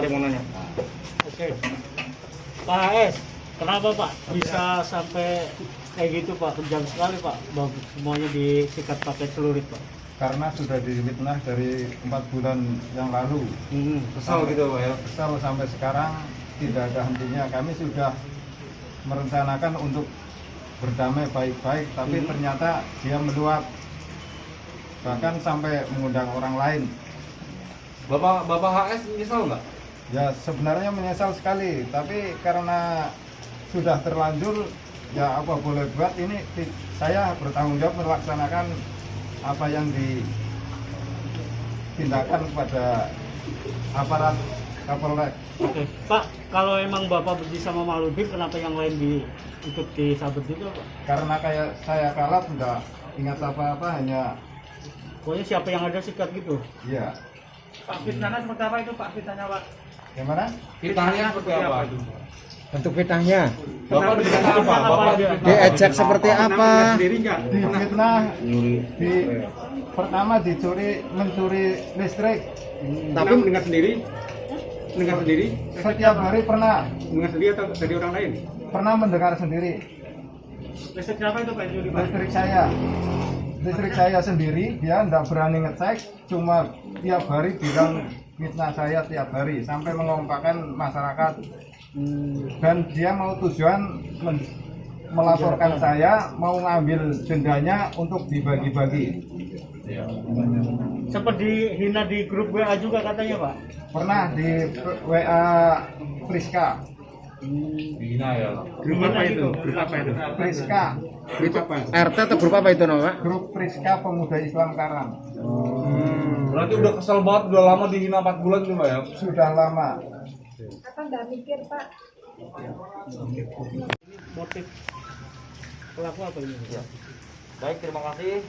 ada yang mau nanya. Oke. Pak HS, kenapa Pak bisa sampai kayak gitu Pak? Kejam sekali Pak, semuanya disikat pakai celurit Pak. Karena sudah difitnah dari 4 bulan yang lalu. Kesal gitu Pak ya. Kesal sampai sekarang tidak ada hentinya. Kami sudah merencanakan untuk berdamai baik-baik, tapi ternyata dia meluap, bahkan sampai mengundang orang lain. Bapak HS menyesal nggak? Ya sebenarnya menyesal sekali, tapi karena sudah terlanjur, ya apa boleh buat. Ini saya bertanggung jawab melaksanakan apa yang ditindakan kepada aparat Kapolres. Oke. Pak, kalau emang Bapak benci sama Mauludin, kenapa yang lain ikut disabet juga Pak? Karena kayak saya kalah sudah ingat apa-apa, hanya Pokoknya siapa yang ada sikat gitu? ya. Pak, fitnahnya seperti apa itu Pak? Fitnahnya Pak? Gimana? Fitnahnya seperti apa? Bentuk fitnahnya Bapak dikata apa? Bapak diejek seperti apa? Difitnah, pertama mencuri listrik. tapi mendengar sendiri? Setiap hari pernah Mendengar sendiri atau dari orang lain? mendengar sendiri. Listrik siapa itu Pak? Juri Pak? Listrik saya sendiri, dia tidak berani ngecek, cuma tiap hari bilang fitnah saya tiap hari, sampai mengompakkan masyarakat. Dan dia mau tujuan melaporkan saya, mau ngambil dendanya untuk dibagi-bagi. Sempat dihina di grup WA juga katanya Pak? Pernah di WA Priska. Dihina ya. Grup apa itu? Grup apa itu? Priska, Itu RT atau grup apa itu Pak? grup Priska Pemuda Islam Karang. Berarti udah kesel banget, udah lama dihina 4 bulan gitu Pak ya? Sudah lama. Apa nggak mikir Pak? Motif pelaku apa ini? Ya. Baik, terima kasih.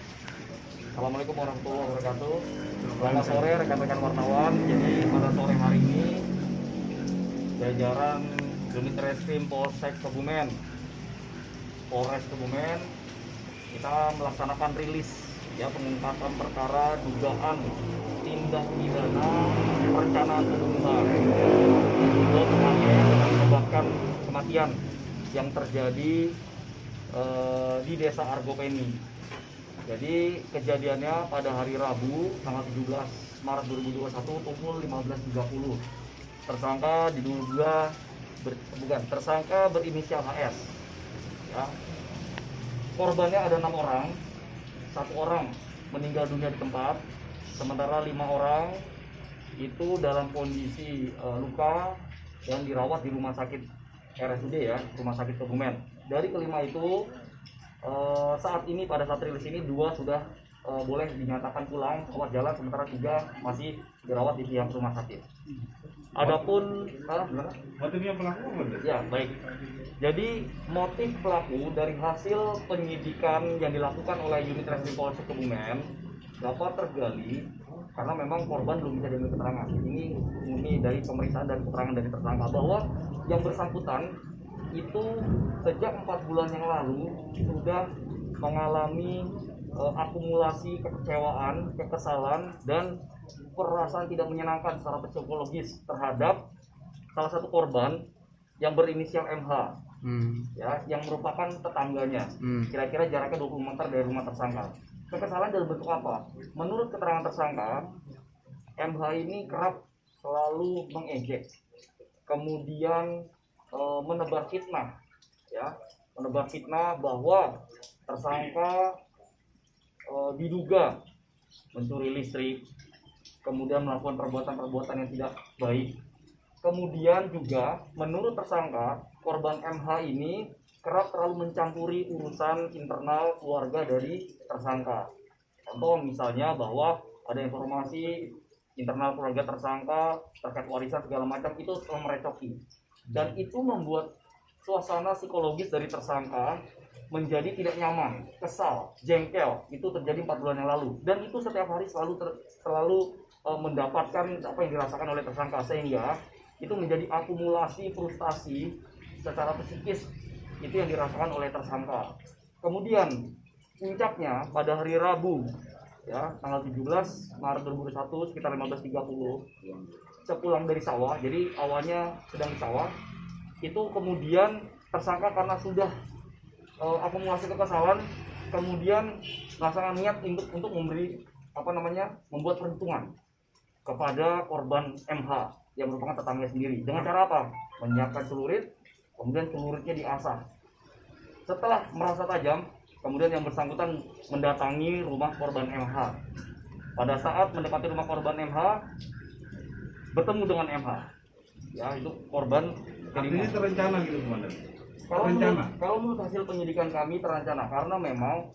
Assalamualaikum warahmatullahi wabarakatuh. Selamat sore rekan-rekan wartawan. Jadi pada sore hari ini jajaran Unit Reskrim Polsek Kebumen, Polres Kebumen, kita melaksanakan rilis ya pengungkapan perkara dugaan tindak pidana perencanaan pembunuhan dengan menyebabkan kematian yang terjadi di Desa Argopeni. Jadi kejadiannya pada hari Rabu tanggal 17 Maret 2021 pukul 15.30. Tersangka berinisial HS. Ya. Korbannya ada 6 orang, 1 orang meninggal dunia di tempat, sementara 5 orang itu dalam kondisi luka dan dirawat di rumah sakit RSUD ya, rumah sakit Kebumen. Dari kelima itu saat ini pada saat rilis ini 2 sudah boleh dinyatakan pulang lewat jalan, sementara 3 masih dirawat di pihak rumah sakit. Adapun Motifnya pelaku apa? ya baik. Jadi motif pelaku dari hasil penyidikan yang dilakukan oleh Unit Reskrim Polsek Kebumen dapat tergali karena memang korban belum bisa diambil keterangan. Ini murni dari pemeriksaan dan keterangan dari tersangka bahwa yang bersangkutan itu sejak 4 bulan yang lalu sudah mengalami akumulasi kekecewaan, kekesalan, dan perasaan tidak menyenangkan secara psikologis terhadap salah satu korban yang berinisial MH, ya, yang merupakan tetangganya. Kira-kira jaraknya 20 meter dari rumah tersangka. Kekesalan dalam bentuk apa? Menurut keterangan tersangka, MH ini kerap selalu mengejek, kemudian menebar fitnah, ya, menebar fitnah bahwa tersangka diduga mencuri listrik, kemudian melakukan perbuatan-perbuatan yang tidak baik. Kemudian juga menurut tersangka, korban MH ini kerap terlalu mencampuri urusan internal keluarga dari tersangka. Contoh misalnya bahwa ada informasi internal keluarga tersangka terkait warisan segala macam, itu selalu merecoki. Dan itu membuat suasana psikologis dari tersangka menjadi tidak nyaman, kesal, jengkel. Itu terjadi 4 bulan yang lalu, dan itu setiap hari selalu mendapatkan apa yang dirasakan oleh tersangka, sehingga itu menjadi akumulasi frustasi secara psikis itu yang dirasakan oleh tersangka. Kemudian puncaknya pada hari Rabu ya tanggal 17 Maret 2021 sekitar 15.30 sepulang dari sawah, jadi awalnya sedang di sawah, itu kemudian tersangka karena sudah akumulasi kekesalan, kemudian melaksanakan niat untuk memberi membuat perhitungan kepada korban MH yang merupakan tetangga sendiri. Dengan cara apa? Menyiapkan celurit, kemudian celuritnya diasah. Setelah merasa tajam, kemudian yang bersangkutan mendatangi rumah korban MH. Pada saat mendekati rumah korban MH, bertemu dengan MH. Ya, itu korban Artinya terencana gitu, Komandan. Kalau menurut hasil penyidikan kami terencana, karena memang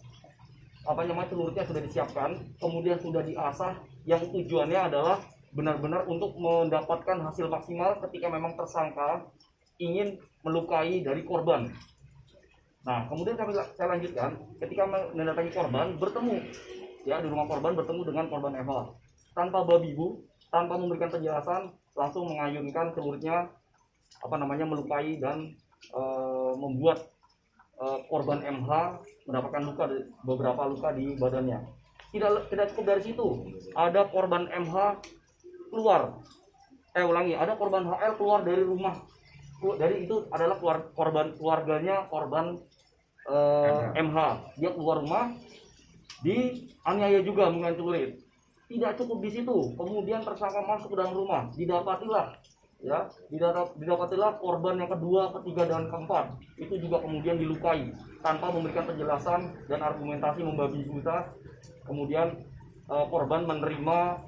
celuritnya sudah disiapkan, kemudian sudah diasah, yang tujuannya adalah benar-benar untuk mendapatkan hasil maksimal ketika memang tersangka ingin melukai dari korban. Nah, kemudian saya lanjutkan, ketika mendatangi korban, bertemu ya di rumah korban, bertemu dengan korban Eva tanpa babi bu, tanpa memberikan penjelasan, langsung mengayunkan celuritnya melukai dan membuat korban MH mendapatkan beberapa luka di badannya. Tidak cukup dari situ, ada korban MH keluar. Ada korban HL keluar dari rumah. Dari itu adalah keluarganya korban MH. Dia keluar rumah, dianiaya juga menggunakan celurit. Tidak cukup di situ, kemudian tersangka masuk ke dalam rumah, didapatilah korban yang kedua, ketiga, dan keempat. Itu juga kemudian dilukai tanpa memberikan penjelasan dan argumentasi membabi buta. Kemudian korban menerima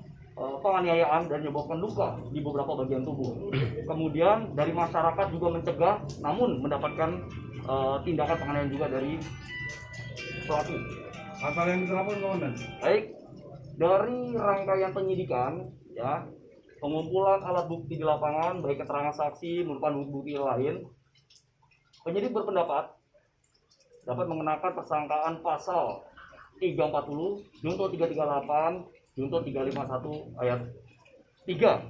penganiayaan dan menyebabkan luka di beberapa bagian tubuh. Kemudian dari masyarakat juga mencegah, namun mendapatkan tindakan penganiayaan juga dari pelaku. Pasal yang diterapkan, Komandan. Baik, dari rangkaian penyidikan, ya, pengumpulan alat bukti di lapangan, baik keterangan saksi maupun bukti lain, penyidik berpendapat dapat mengenakan persangkaan pasal 340, junto 338, junto 351 ayat 3.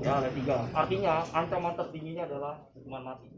Ya, ayat 3. Artinya ancaman tertingginya adalah hukuman mati.